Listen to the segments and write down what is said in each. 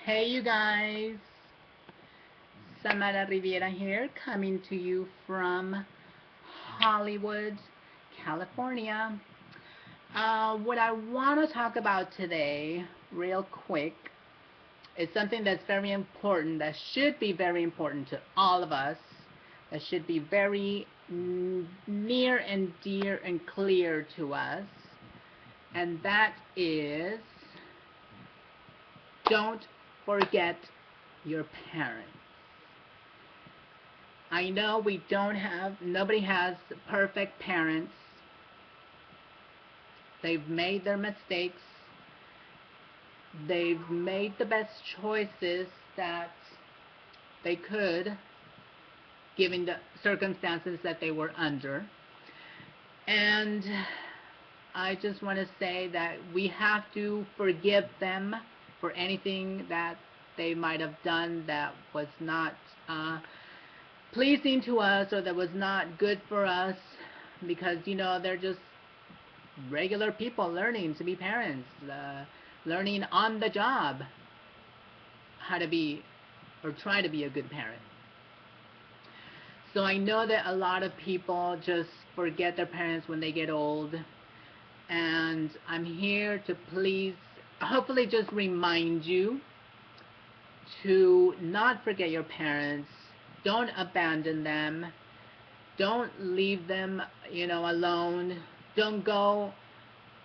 Hey you guys, Samara Riviera here, coming to you from Hollywood, California. What I want to talk about today, real quick, is something that's very important, that should be very important to all of us, that should be very near and dear and clear to us, and that is don't forget your parents. I know nobody has perfect parents. They've made their mistakes. They've made the best choices that they could, given the circumstances that they were under. And I just want to say that we have to forgive them for anything that they might have done that was not pleasing to us or that was not good for us, because they're just regular people learning to be parents, learning on the job how to be or try to be a good parent. So I know that a lot of people just forget their parents when they get old, and I'm here to please hopefully just remind you to not forget your parents. Don't abandon them. Don't leave them, alone. Don't go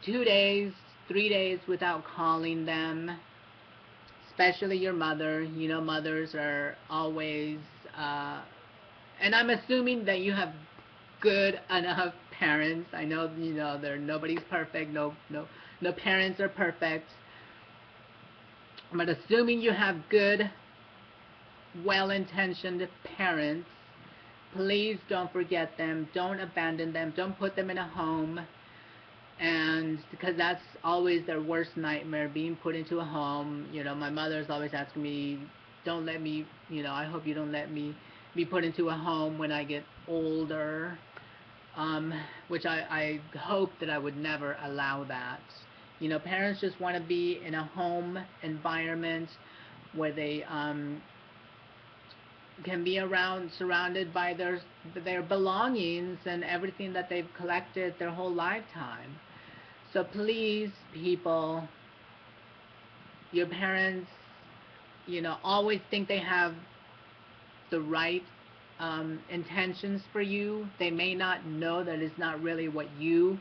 2 days, 3 days without calling them, especially your mother. Mothers are always, and I'm assuming that you have good enough parents. I know, nobody's perfect. No parents are perfect. But assuming you have good, well-intentioned parents, please don't forget them. Don't abandon them. Don't put them in a home. And because that's always their worst nightmare, being put into a home. My mother's always asking me, don't let me, I hope you don't let me be put into a home when I get older. Which I hope that I would never allow that. Parents just want to be in a home environment where they can be surrounded by their belongings and everything that they've collected their whole lifetime. So please, people, your parents, always think they have the right intentions for you. They may not know that it's not really what you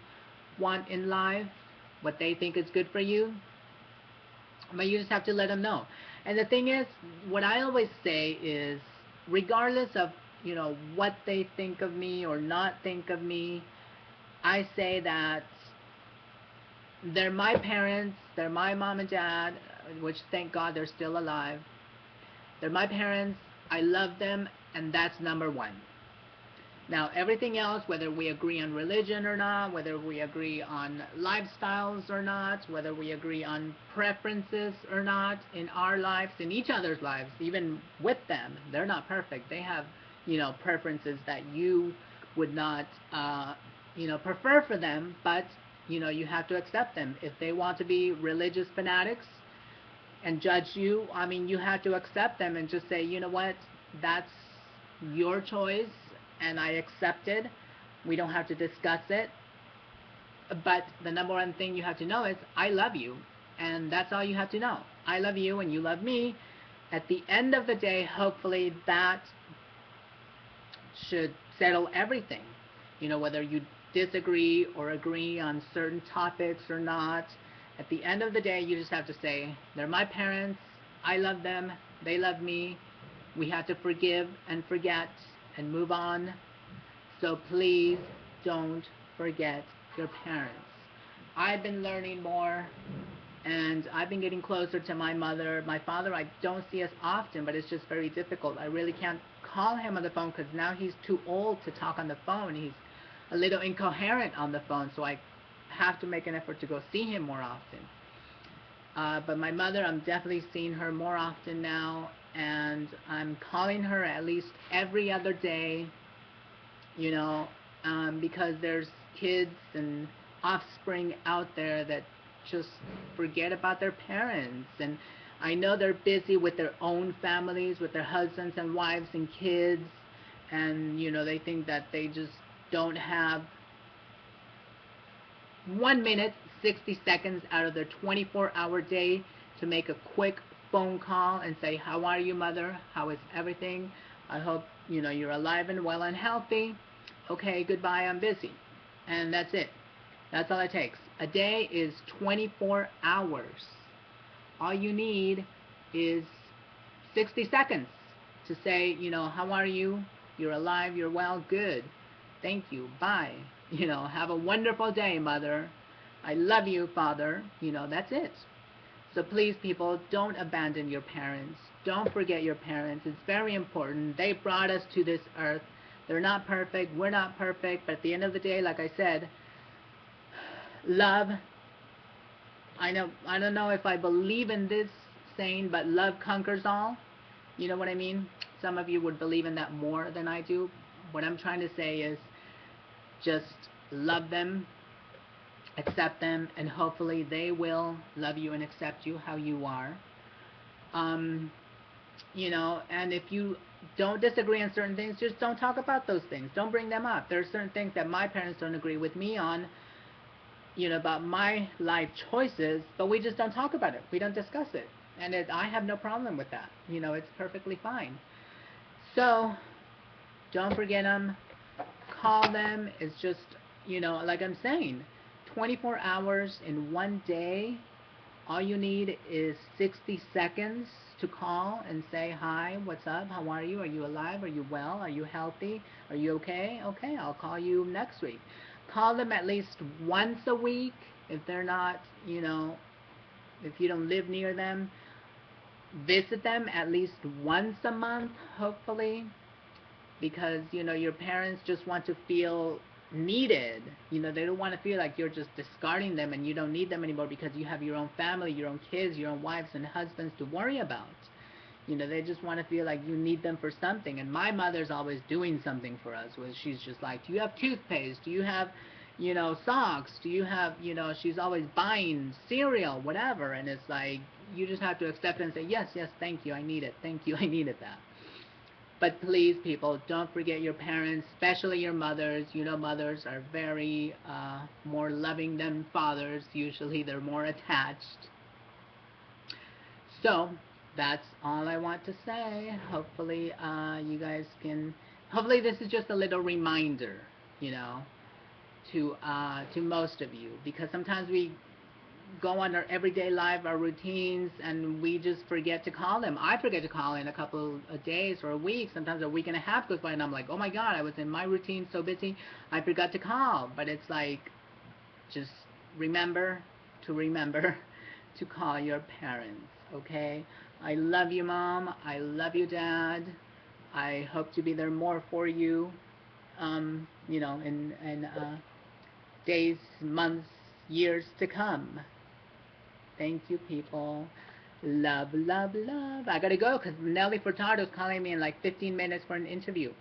want in life, what they think is good for you, but you just have to let them know. And the thing is, what I always say is, regardless of what they think of me or not think of me, I say that they're my parents, they're my mom and dad, which thank God they're still alive. They're my parents, I love them, and that's number one. Now, everything else, whether we agree on religion or not, whether we agree on lifestyles or not, whether we agree on preferences or not in our lives, in each other's lives, even with them, they're not perfect. They have, preferences that you would not, prefer for them, but, you have to accept them. If they want to be religious fanatics and judge you, you have to accept them and just say, you know what, that's your choice, and I accept it. We don't have to discuss it. But the number one thing you have to know is I love you. And that's all you have to know. I love you and you love me. At the end of the day, hopefully that should settle everything. Whether you disagree or agree on certain topics or not, at the end of the day, you just have to say, they're my parents. I love them. They love me. We have to forgive and forget and move on. So please don't forget your parents. I've been learning more, and I've been getting closer to my mother. My father, I don't see as often, but it's just very difficult. I really can't call him on the phone because now he's too old to talk on the phone. He's a little incoherent on the phone, so I have to make an effort to go see him more often. But my mother, I'm definitely seeing her more often now, and I'm calling her at least every other day, because there's kids and offspring out there that just forget about their parents. And I know they're busy with their own families, with their husbands and wives and kids, and they think that they just don't have 1 minute, 60 seconds out of their 24-hour day to make a quick phone call and say, how are you, mother? How is everything? I hope you're alive and well and healthy. Okay, goodbye, I'm busy. And that's it. That's all it takes. A day is 24 hours. All you need is 60 seconds to say, how are you? You're alive, you're well, good. Thank you, bye. Have a wonderful day, mother. I love you, father. That's it. So please, people, don't abandon your parents. Don't forget your parents. It's very important. They brought us to this earth. They're not perfect. We're not perfect. But at the end of the day, like I said, love. I don't know if I believe in this saying, but love conquers all. You know what I mean? Some of you would believe in that more than I do. What I'm trying to say is just love them, accept them, and hopefully they will love you and accept you how you are. And if you don't disagree on certain things, just don't talk about those things. Don't bring them up. There are certain things that my parents don't agree with me on, about my life choices, but we just don't talk about it. We don't discuss it. And I have no problem with that. It's perfectly fine. So, don't forget them. Call them. It's just, like I'm saying, 24 hours in one day. All you need is 60 seconds to call and say, hi, what's up? How are you? Are you alive? Are you well? Are you healthy? Are you okay? Okay, I'll call you next week. Call them at least once a week. If they're not, if you don't live near them, visit them at least once a month, hopefully, because your parents just want to feel needed. They don't want to feel like you're just discarding them and you don't need them anymore because you have your own family, your own kids, your own wives and husbands to worry about. They just want to feel like you need them for something. And my mother's always doing something for us, where she's just like, do you have toothpaste? Do you have socks? Do you have she's always buying cereal, whatever. And it's like, you just have to accept it and say, yes, yes, thank you, I need it, thank you, I needed that. But please, people, don't forget your parents, especially your mothers. Mothers are very more loving than fathers. Usually they're more attached. So that's all I want to say. Hopefully you guys can, hopefully this is just a little reminder, to most of you, because sometimes we go on our everyday life, our routines, and we just forget to call them. I forget to call in a couple of days or a week. Sometimes a week and a half goes by and I'm like, oh my god, I was in my routine so busy I forgot to call. But it's like, just remember to call your parents, okay? I love you, Mom. I love you, Dad. I hope to be there more for you, in days, months, years to come. Thank you, people. Love, love, love. I gotta go because Nelly Furtado's calling me in like 15 minutes for an interview.